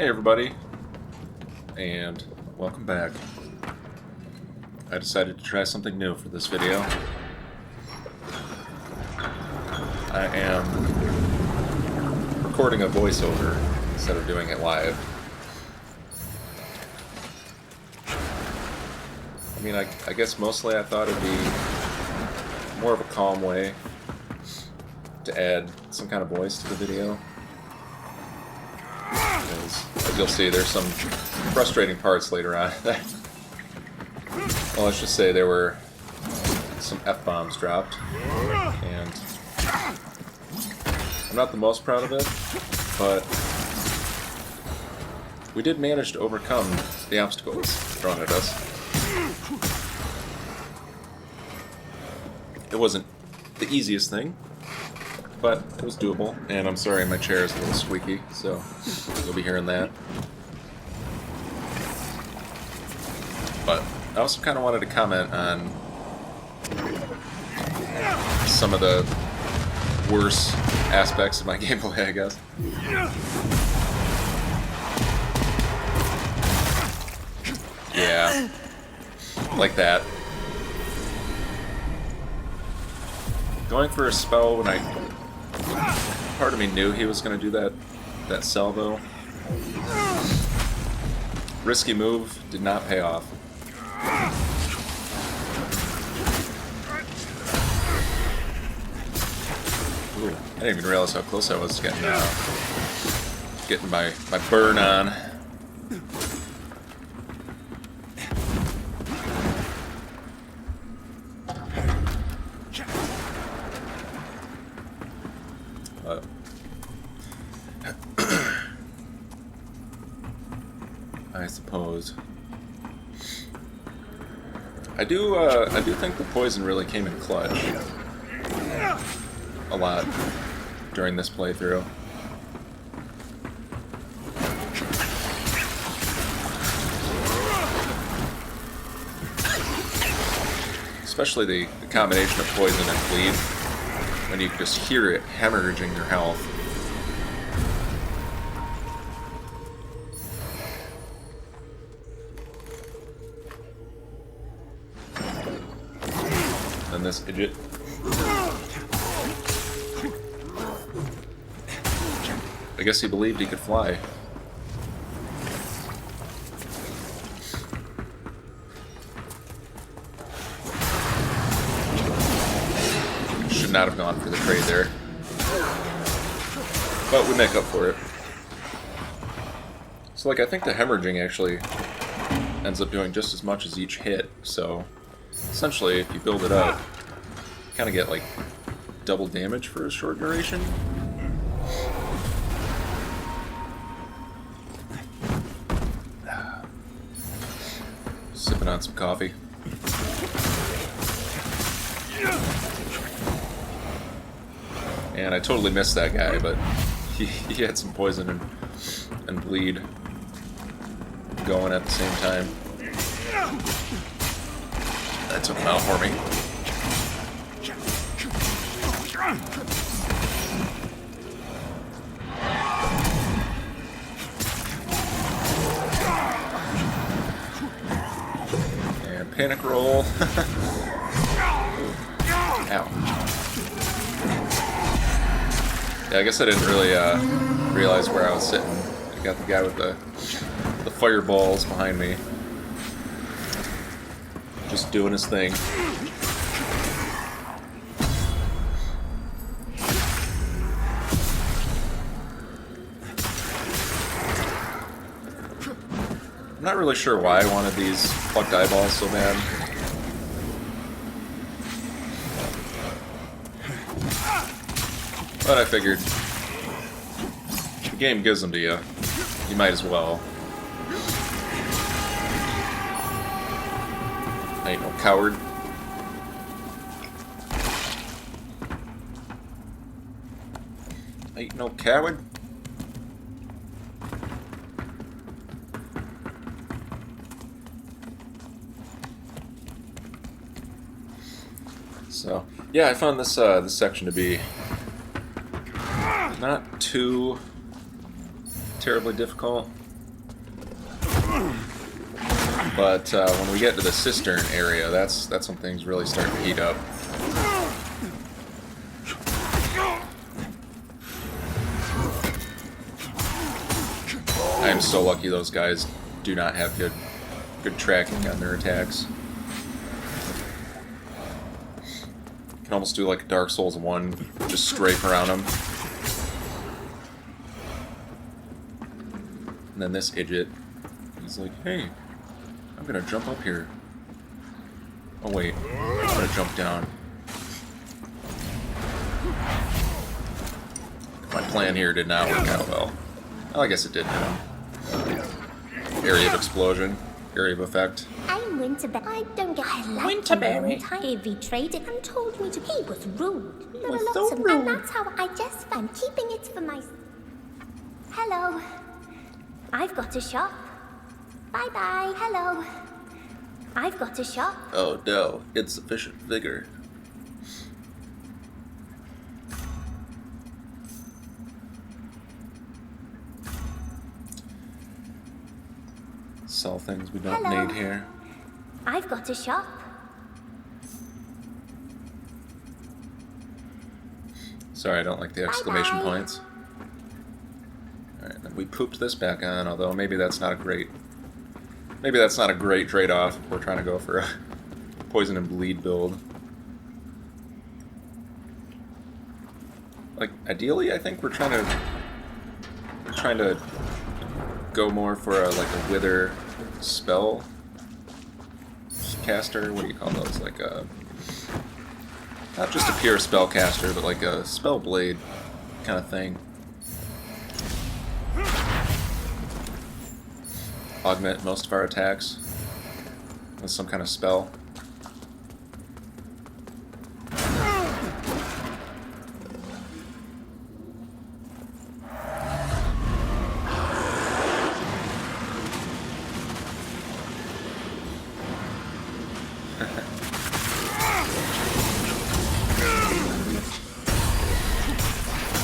Hey everybody, and welcome back. I decided to try something new for this video. I am recording a voiceover instead of doing it live. I mean, I guess mostly I thought it'd be more of a calm way to add some kind of voice to the video. As you'll see, there's some frustrating parts later on. Well, let's just say there were some F-bombs dropped, and I'm not the most proud of it, but we did manage to overcome the obstacles thrown at us. It wasn't the easiest thing, but it was doable, and I'm sorry my chair is a little squeaky, so you'll be hearing that. But I also kind of wanted to comment on some of the worse aspects of my gameplay, I guess. Yeah, like that. Going for a spell when part of me knew he was going to do that salvo. Risky move, did not pay off. Ooh, I didn't even realize how close I was to getting my burn on. I suppose. I do think the poison really came in clutch a lot during this playthrough. Especially the combination of poison and bleed, when you just hear it hemorrhaging your health. And this idiot. I guess he believed he could fly. Should not have gone for the trade there. But we make up for it. So, like, I think the hemorrhaging actually ends up doing just as much as each hit, so essentially, if you build it up, you kind of get, like, double damage for a short duration. Sipping on some coffee. And I totally missed that guy, but he had some poison and bleed going at the same time. That took him out for me. And panic roll. Ow. Yeah, I guess I didn't really realize where I was sitting. I got the guy with the fireballs behind me. Just doing his thing. I'm not really sure why I wanted these plucked eyeballs so bad. But I figured, the game gives them to you. You might as well. I ain't no coward. Ain't no coward. So, yeah, I found this this section to be not too terribly difficult. But when we get to the cistern area, that's when things really start to heat up. I am so lucky those guys do not have good tracking on their attacks. You can almost do like a Dark Souls 1, just strafe around them. And then this idiot, he's like, hey, I'm gonna jump up here. Oh wait, I'm gonna jump down. My plan here did not work out well. Well, I guess it did now. Area of explosion, area of effect. I'm Winterberry. I don't get. I like Winterberry. He betrayed it and told me to. He was rude. There was were so lots of, rude. and that's how I just. I'm keeping it for my. Hello. I've got a shop. Bye bye. Hello. I've got a shop. Oh no, insufficient vigor. Sell things we don't Hello. need here. I've got a shop. Sorry, I don't like the exclamation Bye-bye. points. Alright, then we pooped this back on, although maybe that's not a great... Maybe that's not a great trade-off if we're trying to go for a poison and bleed build. Like, ideally, I think we're trying to go more for a, like a wither spell caster. What do you call those? Like a... Not just a pure spellcaster, but like a spell blade kind of thing. Augment most of our attacks with some kind of spell.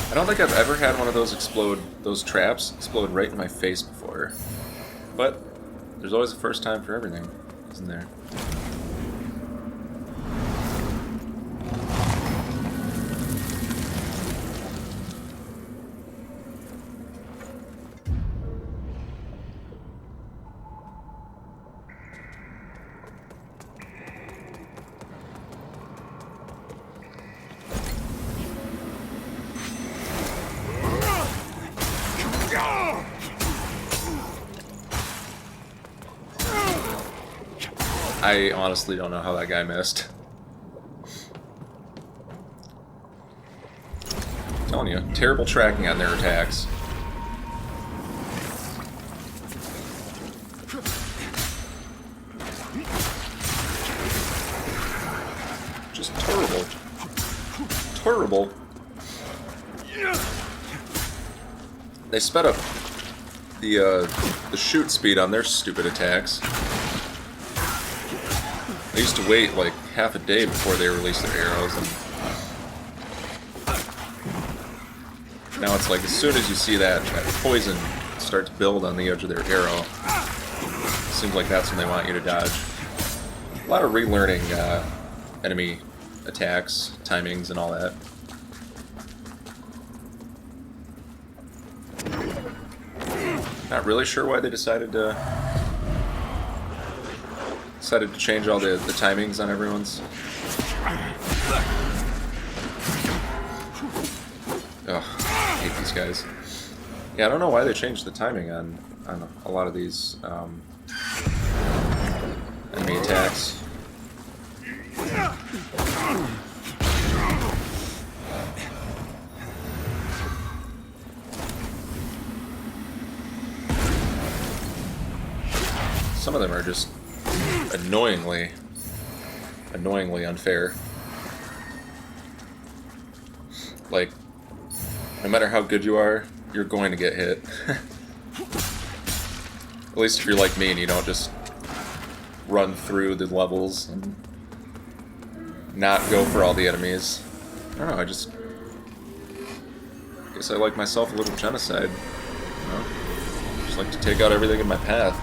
I don't think I've ever had one of those traps explode right in my face before. But there's always a first time for everything, isn't there? I honestly don't know how that guy missed. I'm telling you, terrible tracking on their attacks. Just terrible. Terrible. They sped up the shoot speed on their stupid attacks. I used to wait like half a day before they released their arrows, and now it's like as soon as you see that poison start to build on the edge of their arrow, it seems like that's when they want you to dodge. A lot of relearning enemy attacks, timings, and all that. Not really sure why they decided to change all the timings on everyone's. Ugh, I hate these guys. Yeah, I don't know why they changed the timing on a lot of these enemy attacks. Some of them are just annoyingly unfair. Like, no matter how good you are, you're going to get hit. At least if you're like me and you don't just run through the levels and not go for all the enemies. I don't know, I guess I like myself a little genocide. You know? Just like to take out everything in my path.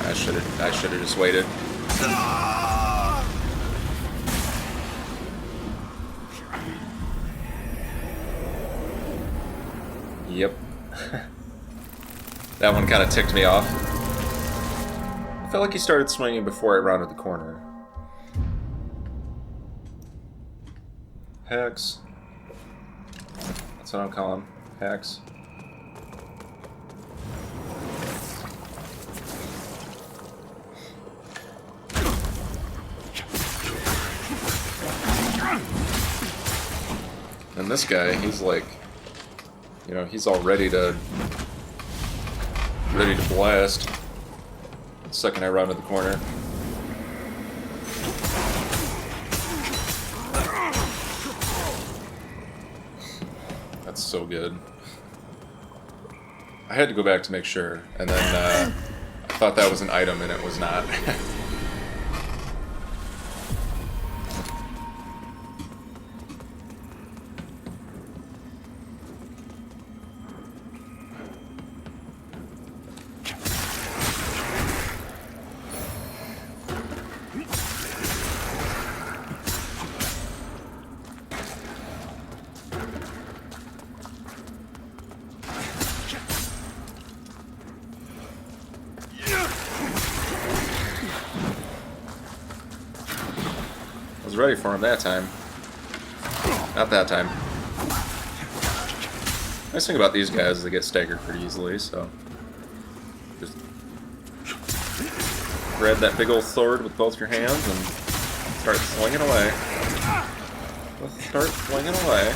I should have just waited. Yep. That one kind of ticked me off. I felt like he started swinging before I rounded the corner. Hex. That's what I'm calling him. Hex. And this guy, he's like, you know, he's all ready to blast. The second I rounded the corner. That's so good. I had to go back to make sure, and then I thought that was an item, and it was not. I was ready for him that time. Not that time. Nice thing about these guys is they get staggered pretty easily, so just grab that big old sword with both your hands and start swinging away. Just start swinging away.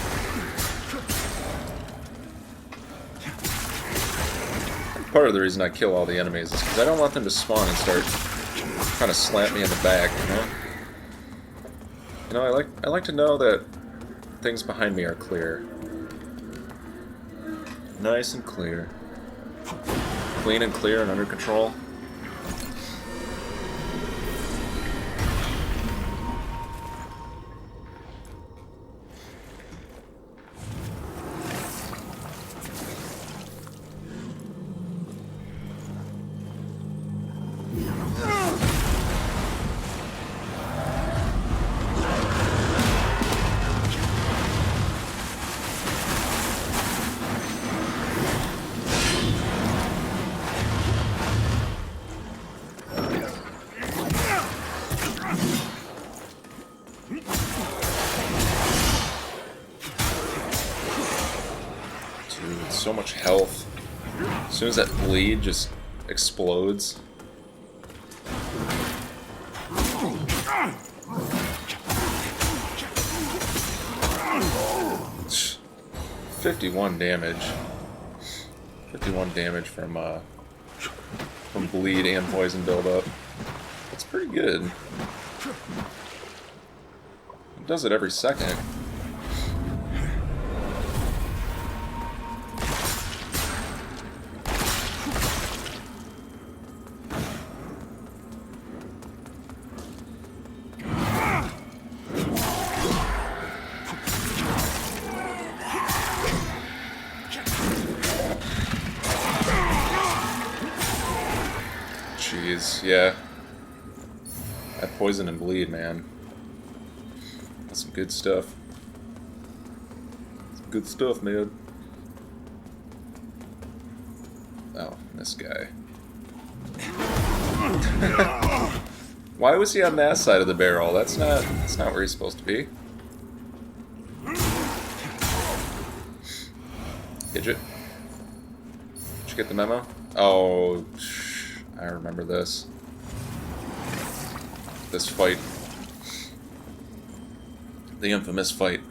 Part of the reason I kill all the enemies is because I don't want them to spawn and start trying to slap me in the back, you know? You know, I like to know that things behind me are clear. Nice and clear. Clean and clear and under control. So much health. As soon as that bleed just explodes. $51 damage. 51 damage from bleed and poison buildup. That's pretty good. It does it every second. Jeez, yeah. That poison and bleed, man. That's some good stuff. Some good stuff, man. Oh, this guy. Why was he on that side of the barrel? That's not where he's supposed to be. Gidget. Did you get the memo? Oh, I remember this. This fight. The infamous fight.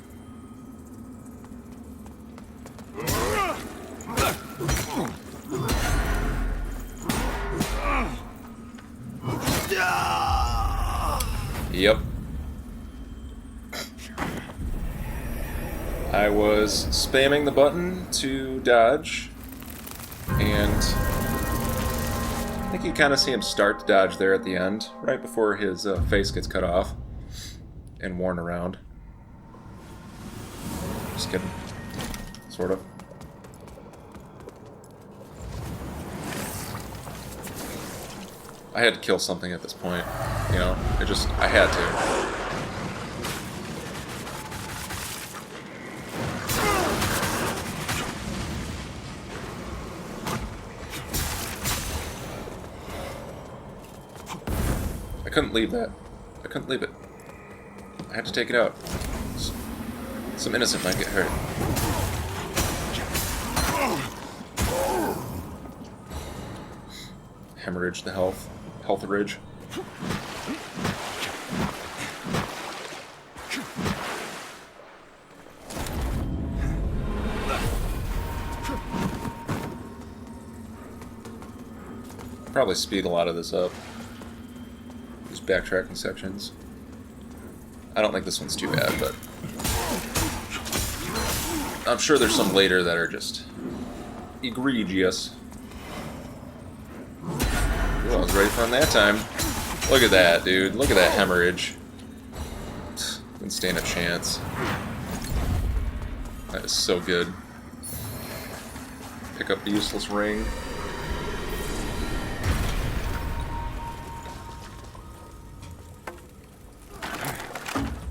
Yep. I was spamming the button to dodge, and I think you kind of see him start to dodge there at the end, right before his face gets cut off and worn around. Just kidding. Sort of. I had to kill something at this point. You know, I had to. I couldn't leave that. I couldn't leave it. I had to take it out. Some innocent might get hurt. Hemorrhage the health. Health-ridge. Probably speed a lot of this up. These backtracking sections. I don't think this one's too bad, but I'm sure there's some later that are just egregious. Ooh, I was ready for him that time. Look at that, dude. Look at that hemorrhage. Didn't stand a chance. That is so good. Pick up the useless ring.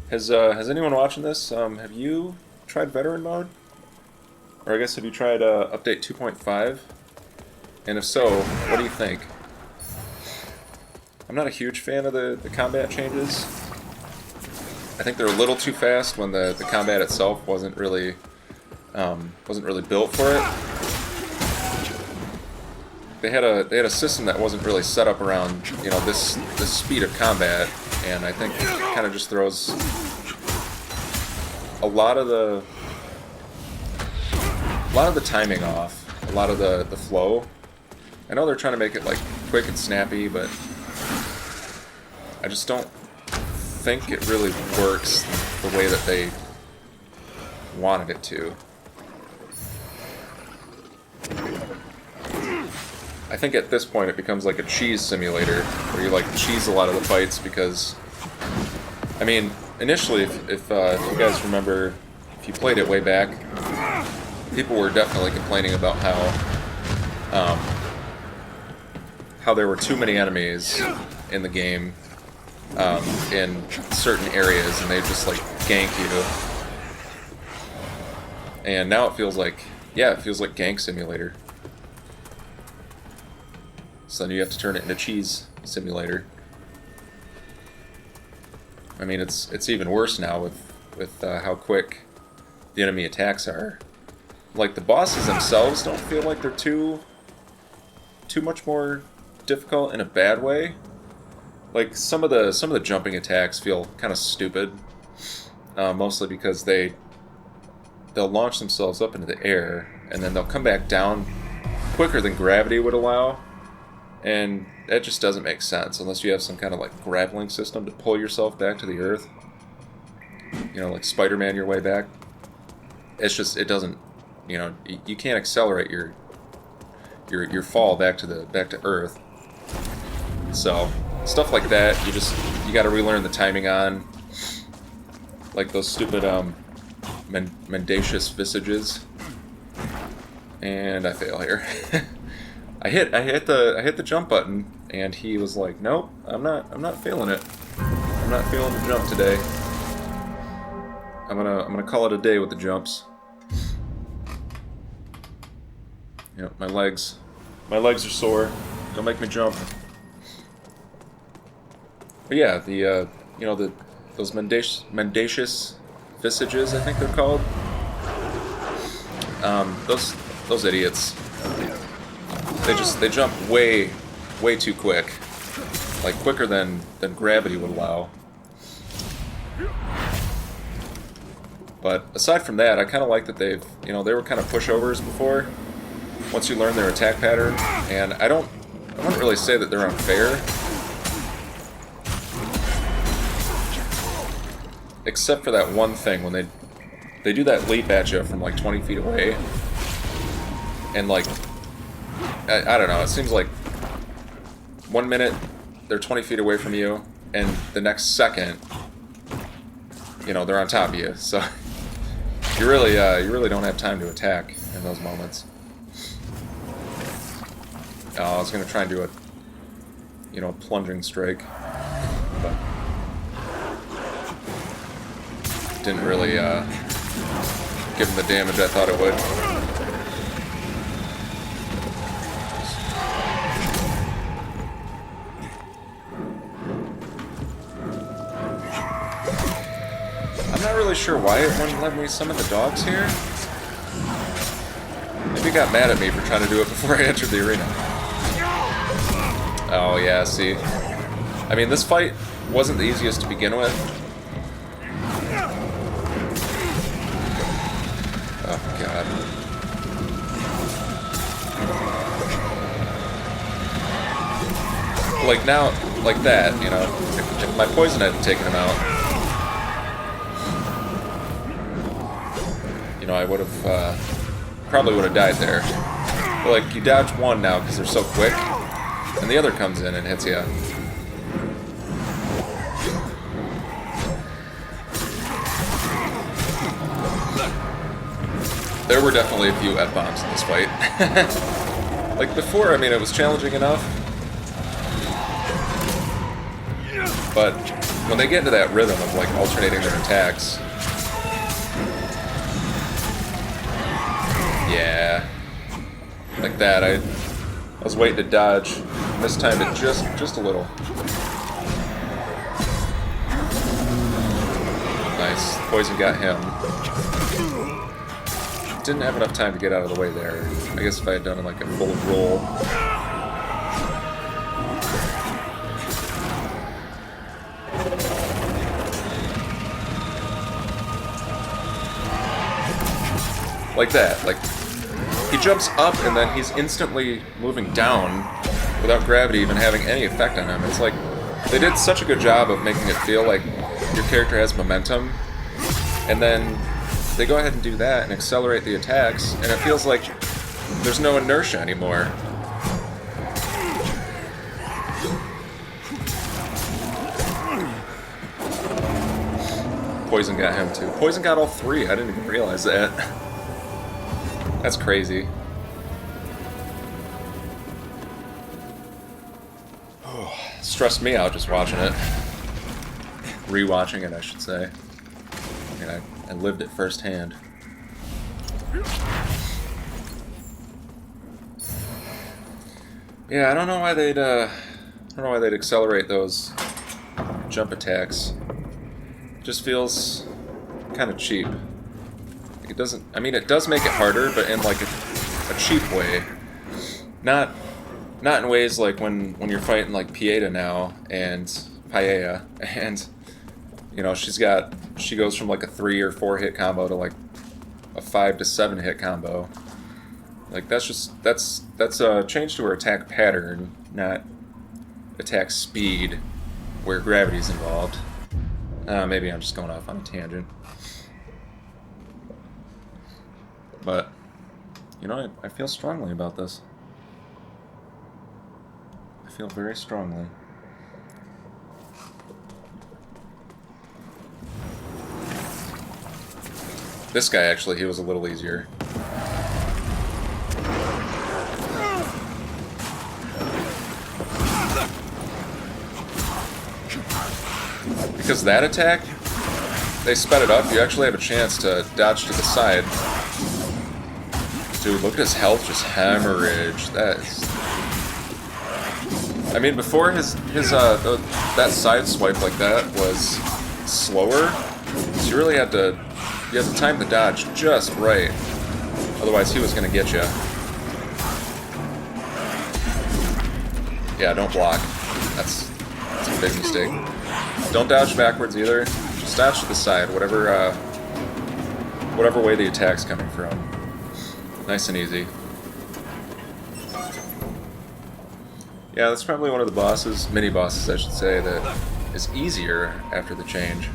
Has anyone watching this, have you tried veteran mode? Or I guess have you tried update 2.5? And if so, what do you think? I'm not a huge fan of the combat changes. I think they're a little too fast when the combat itself wasn't really built for it. They had a system that wasn't really set up around, you know, this speed of combat, and I think it kind of just throws a lot of the timing off, a lot of the flow. I know they're trying to make it like quick and snappy, but I just don't think it really works the way that they wanted it to. I think at this point it becomes like a cheese simulator, where you like cheese a lot of the fights because, I mean, initially, if you guys remember, if you played it way back, people were definitely complaining about how there were too many enemies in the game in certain areas, and they just like gank you. And now it feels like, yeah, it feels like Gank Simulator. So then you have to turn it into Cheese Simulator. I mean, it's even worse now with how quick the enemy attacks are. Like, the bosses themselves don't feel like they're too much more difficult in a bad way. Like, some of the jumping attacks feel kind of stupid, mostly because they'll launch themselves up into the air and then they'll come back down quicker than gravity would allow. And that just doesn't make sense unless you have some kind of like grappling system to pull yourself back to the earth. You know, like Spider-Man your way back. It's just, it doesn't, you know, you can't accelerate your fall back to earth. So stuff like that, you got to relearn the timing on. Like those stupid mendacious visages. And I fail here. I hit the jump button, and he was like, "Nope, I'm not feeling it. I'm not feeling the jump today. I'm gonna call it a day with the jumps." You know, my legs are sore. Don't make me jump. But yeah, those mendacious visages, I think they're called. Those idiots. They jump way too quick, like quicker than gravity would allow. But aside from that, I kind of like that they were kind of pushovers before. Once you learn their attack pattern, and I wouldn't really say that they're unfair, except for that one thing when they do that leap at you from like 20 feet away, and like. I don't know, it seems like 1 minute they're 20 feet away from you, and the next second, you know, they're on top of you, so you really don't have time to attack in those moments. Oh, I was going to try and do you know, plunging strike. But didn't really give him the damage I thought it would. I'm not really sure why it wouldn't let me summon the dogs here. Maybe it got mad at me for trying to do it before I entered the arena. Oh yeah, see. I mean, this fight wasn't the easiest to begin with. Oh god. Like now, like that, you know, if my poison hadn't taken him out, you know, I would have, probably would have died there. But like, you dodge one now because they're so quick, and the other comes in and hits you. There were definitely a few F-bombs in this fight. Like before, I mean, it was challenging enough. But when they get into that rhythm of like alternating their attacks, yeah, like that. I was waiting to dodge, mistimed it just a little. Nice, poison got him. Didn't have enough time to get out of the way there. I guess if I had done like a full roll. Like that, like, he jumps up and then he's instantly moving down without gravity even having any effect on him. It's like, they did such a good job of making it feel like your character has momentum, and then they go ahead and do that and accelerate the attacks, and it feels like there's no inertia anymore. Poison got him too. Poison got all three, I didn't even realize that. That's crazy. Oh, stressed me out just watching it. Rewatching it, I should say. I mean, I lived it firsthand. Yeah, I don't know why they'd accelerate those jump attacks. It just feels kind of cheap. It doesn't. I mean, it does make it harder, but in like a cheap way. Not in ways like when you're fighting like Pieta now and Paella, and you know she goes from like a 3 or 4 hit combo to like a 5 to 7 hit combo. Like that's a change to her attack pattern, not attack speed, where gravity's involved. Maybe I'm just going off on a tangent. But, you know, I feel strongly about this. I feel very strongly. This guy, actually, he was a little easier. Because that attack, they sped it up, you actually have a chance to dodge to the side. Dude, look at his health just hemorrhage. That is... I mean, before that side swipe like that was slower, so you really had to time the dodge just right. Otherwise, he was gonna get you. Yeah, don't block. That's a big mistake. Don't dodge backwards either. Just dodge to the side, whatever way the attack's coming from. Nice and easy. Yeah, that's probably one of the bosses, mini-bosses I should say, that is easier after the change.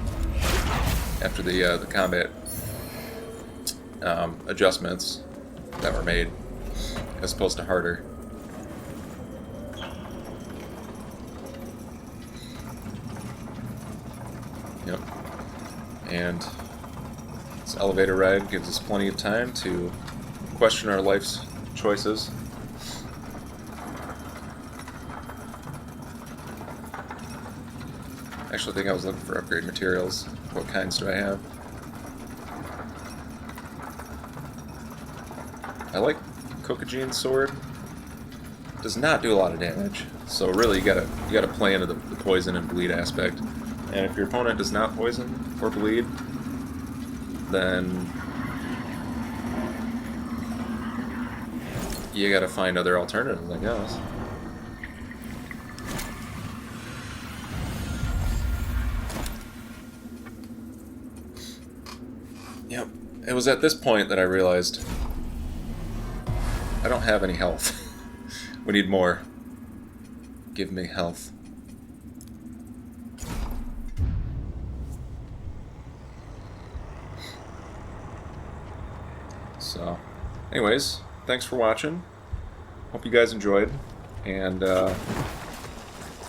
After the combat adjustments that were made, as opposed to harder. Yep. And this elevator ride gives us plenty of time to question our life's choices. Actually, I think I was looking for upgrade materials. What kinds do I have? I like Kokuji's sword. Does not do a lot of damage, so really you gotta play into the poison and bleed aspect. And if your opponent does not poison or bleed, then you gotta find other alternatives, I guess. Yep. It was at this point that I realized I don't have any health. We need more. Give me health. So, anyways, thanks for watching. Hope you guys enjoyed. And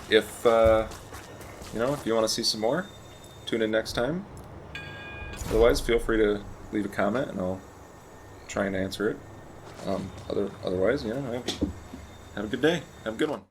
if you know, if you want to see some more, tune in next time. Otherwise, feel free to leave a comment, and I'll try and answer it. Otherwise, you know, have a good day. Have a good one.